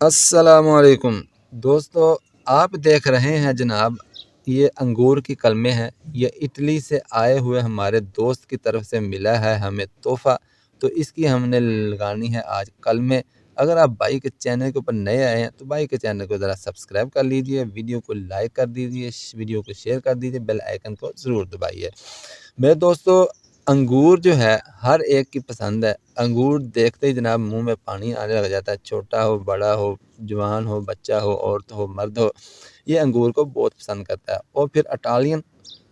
अस्सलामुअलैकुम दोस्तों, आप देख रहे हैं जनाब, ये अंगूर की कलमें हैं। ये इटली से आए हुए हमारे दोस्त की तरफ से मिला है हमें तोहफ़ा। तो इसकी हमने लगानी है आज कलमें। अगर आप भाई के चैनल के ऊपर नए आए हैं तो भाई के चैनल को ज़रा सब्सक्राइब कर लीजिए, वीडियो को लाइक कर दीजिए, वीडियो को शेयर कर दीजिए, बेल आइकन को ज़रूर दबाइए। मेरे दोस्तों, अंगूर जो है हर एक की पसंद है। अंगूर देखते ही जनाब मुंह में पानी आने लग जाता है। छोटा हो, बड़ा हो, जवान हो, बच्चा हो, औरत हो, मर्द हो, ये अंगूर को बहुत पसंद करता है। और फिर इटालियन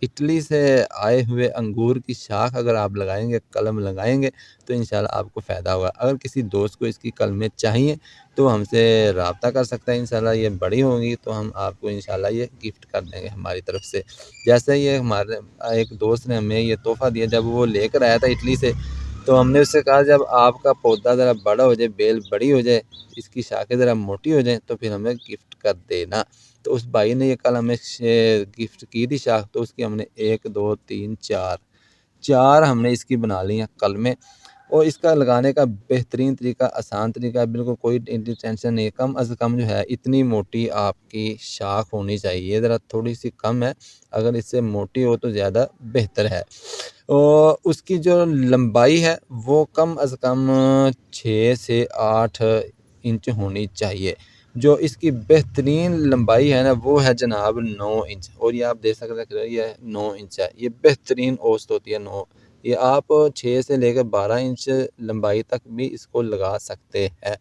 इटली से आए हुए अंगूर की शाख अगर आप लगाएंगे, कलम लगाएंगे, तो इंशाल्लाह आपको फ़ायदा होगा। अगर किसी दोस्त को इसकी कलमें चाहिए तो हमसे रब्ता कर सकता है। इंशाल्लाह ये बड़ी होंगी तो हम आपको इंशाल्लाह ये गिफ्ट कर देंगे हमारी तरफ से। जैसे ये हमारे एक दोस्त ने हमें ये तोहफ़ा दिया, जब वो लेकर आया था इटली से, तो हमने उससे कहा जब आपका पौधा ज़रा बड़ा हो जाए, बेल बड़ी हो जाए, इसकी शाखें ज़रा मोटी हो जाएँ, तो फिर हमें गिफ्ट कर देना। तो उस भाई ने ये कल हमें गिफ्ट की थी शाख। तो उसकी हमने 1 2 3 4 हमने इसकी बना ली हैं कलमें। और इसका लगाने का बेहतरीन तरीका, आसान तरीका है, बिल्कुल कोई टेंशन नहीं है। कम अज़ कम जो है इतनी मोटी आपकी शाख होनी चाहिए। ये ज़रा थोड़ी-सी कम है, अगर इससे मोटी हो तो ज़्यादा बेहतर है। और उसकी जो लंबाई है वो कम अज़ कम 6 से 8 इंच होनी चाहिए। जो इसकी बेहतरीन लंबाई है ना, वो है जनाब 9 इंच। और ये आप देख सकते हैं, ये 9 इंच है। ये बेहतरीन औसत होती है 9। ये आप 6 से लेकर 12 इंच लंबाई तक भी इसको लगा सकते हैं।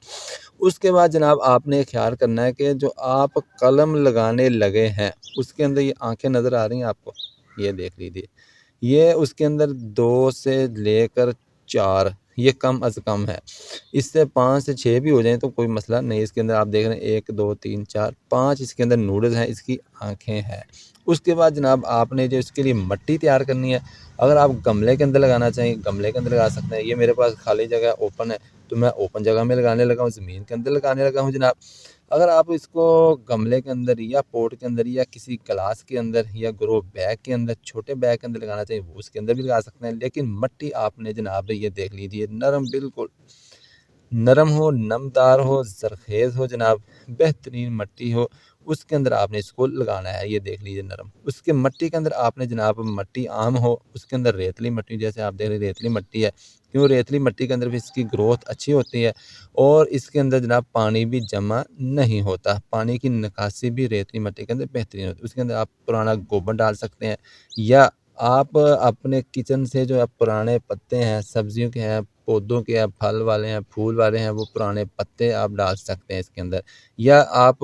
उसके बाद जनाब आपने ख्याल करना है कि जो आप कलम लगाने लगे हैं, उसके अंदर ये आँखें नज़र आ रही हैं आपको? ये देख लीजिए। ये उसके अंदर 2 से लेकर 4, ये कम अज़ कम है। इससे 5 से 6 भी हो जाएँ तो कोई मसला नहीं। इसके अंदर आप देख रहे हैं 1 2 3 4 5 इसके अंदर नूडल्स हैं, इसकी आँखें हैं। उसके बाद जनाब आपने जो इसके लिए मिट्टी तैयार करनी है। अगर आप गमले के अंदर लगाना चाहें, गमले के अंदर लगा सकते हैं। ये मेरे पास खाली जगह ओपन है, तो मैं ओपन जगह में लगाने लगा हूँ, ज़मीन के अंदर लगाने लगा हूँ जनाब। अगर आप इसको गमले के अंदर या पॉट के अंदर या किसी ग्लास के अंदर या ग्रो बैग के अंदर, छोटे बैग के अंदर लगाना चाहिए, वो उसके अंदर भी लगा सकते हैं। लेकिन मिट्टी आपने जनाब ये देख लीजिए, नरम, बिल्कुल नरम हो, नमदार हो, ज़रख़ेज़ हो जनाब, बेहतरीन मिट्टी हो, उसके अंदर आपने इसको लगाना है। ये देख लीजिए नरम। उसके मिट्टी के अंदर आपने जनाब मिट्टी आम हो, उसके अंदर रेतली मिट्टी, जैसे आप देख रहे हैं रेतली मिट्टी है। क्यों? रेतली मिट्टी के अंदर भी इसकी ग्रोथ अच्छी होती है और इसके अंदर जनाब पानी भी जमा नहीं होता। पानी की निकासी भी रेतली मिट्टी के अंदर बेहतरीन होती है। उसके अंदर आप पुराना गोबर डाल सकते हैं, या आप अपने किचन से जो पुराने पत्ते हैं, सब्जियों के हैं, पौधों के हैं, फल वाले हैं, फूल वाले हैं, वो पुराने पत्ते आप डाल सकते हैं इसके अंदर। या आप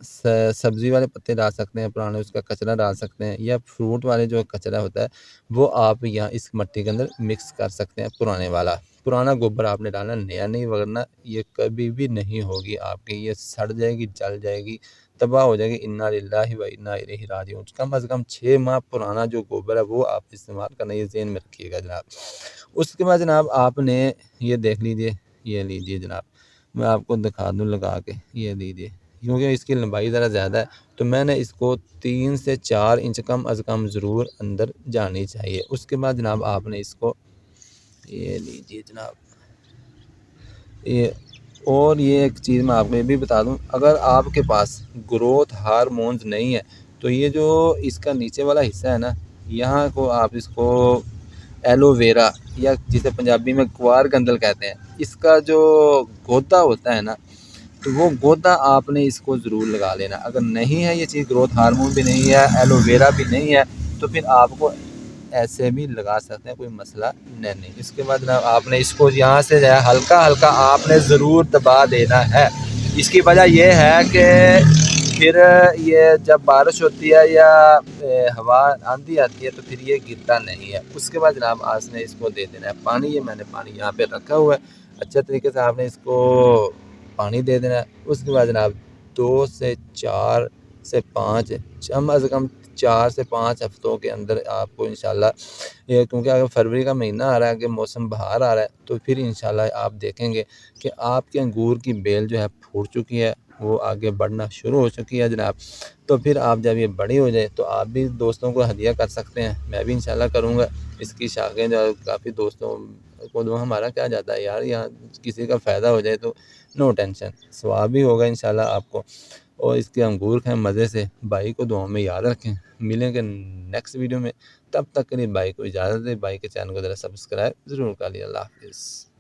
सब्जी वाले पत्ते डाल सकते हैं पुराने, उसका कचरा डाल सकते हैं, या फ्रूट वाले जो कचरा होता है वो आप यहाँ इस मिट्टी के अंदर मिक्स कर सकते हैं, पुराने वाला। पुराना गोबर आपने डालना, नया नहीं, वरना ये कभी भी नहीं होगी आपकी, ये सड़ जाएगी, जल जाएगी, तबाह हो जाएगी। इन्ना लिल्लाहि व इन्ना इलैहि राजिऊन। कम अज़ कम 6 माह पुराना जो गोबर है वो आप इस्तेमाल करना, ये ज़हन में रखिएगा जनाब। उसके बाद जनाब आपने ये देख लीजिए, ये लीजिए जनाब, मैं आपको दिखा दूँ लगा के, ये लीजिए। क्योंकि इसकी लंबाई ज़रा ज़्यादा है, तो मैंने इसको 3 से 4 इंच कम अज़ कम ज़रूर अंदर जानी चाहिए। उसके बाद जनाब आपने इसको, ये लीजिए जनाब, ये और ये एक चीज़ मैं आपको ये भी बता दूँ, अगर आपके पास ग्रोथ हार्मोन्स नहीं है, तो ये जो इसका नीचे वाला हिस्सा है ना, यहाँ को आप इसको एलोवेरा, या जिसे पंजाबी में गुआर गंदल कहते हैं, इसका जो गोदा होता है ना, तो वो गोदा आपने इसको ज़रूर लगा लेना। अगर नहीं है ये चीज़, ग्रोथ हार्मोन भी नहीं है, एलोवेरा भी नहीं है, तो फिर आपको ऐसे भी लगा सकते हैं, कोई मसला नहीं। इसके बाद ना आपने इसको यहाँ से जो है हल्का-हल्का आपने ज़रूर दबा देना है। इसकी वजह ये है कि फिर ये जब बारिश होती है या हवा आंधी आती है तो फिर ये गिरता नहीं है। उसके बाद जनाब आपने इसको दे देना है पानी। ये मैंने पानी यहाँ पे रखा हुआ है, अच्छे तरीके से आपने इसको पानी दे देना है। उसके बाद जनाब 2 से 4 से 5, कम अज़ कम 4 से 5 हफ्तों के अंदर आपको इंशाल्लाह, ये क्योंकि अगर फरवरी का महीना आ रहा है कि मौसम बाहर आ रहा है, तो फिर इंशाल्लाह आप देखेंगे कि आपके अंगूर की बेल जो है फूट चुकी है, वो आगे बढ़ना शुरू हो चुकी है जनाब। तो फिर आप जब ये बड़ी हो जाए तो आप भी दोस्तों को हदिया कर सकते हैं, मैं भी इंशाल्लाह करूँगा। इसकी शाखें जो काफ़ी दोस्तों को, हमारा क्या जाता है यार, यहाँ किसी का फ़ायदा हो जाए तो नो टेंशन, स्वाब भी होगा इंशाल्लाह आपको। और इसके अंगूर खाएं मज़े से। भाई को दुआ में याद रखें। मिलेंगे नेक्स्ट वीडियो में, तब तक के लिए भाई को इजाज़त दें। भाई के चैनल को ज़रा सब्सक्राइब ज़रूर कर लिया। अल्लाह हाफ़िज़।